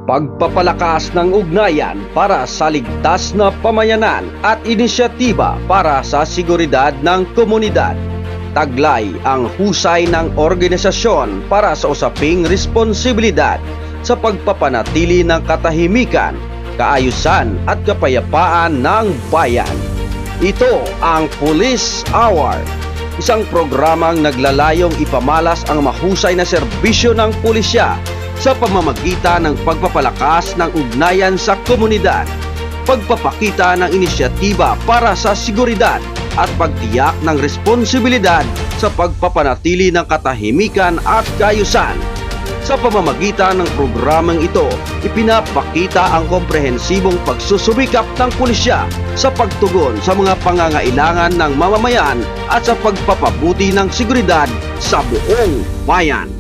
pagpapalakas ng ugnayan para sa ligtas na pamayanan at inisyatiba para sa seguridad ng komunidad. Taglay ang husay ng organisasyon para sa usaping responsibilidad sa pagpapanatili ng katahimikan, kaayusan at kapayapaan ng bayan. Ito ang Police Hour, isang programang naglalayong ipamalas ang mahusay na serbisyo ng pulisya sa pamamagitan ng pagpapalakas ng ugnayan sa komunidad, pagpapakita ng inisyatiba para sa seguridad at pagtiyak ng responsibilidad sa pagpapanatili ng katahimikan at kaayusan. Sa pamamagitan ng programang ito, ipinapakita ang komprehensibong pagsusubikap ng pulisya sa pagtugon sa mga pangangailangan ng mamamayan at sa pagpapabuti ng seguridad sa buong bayan.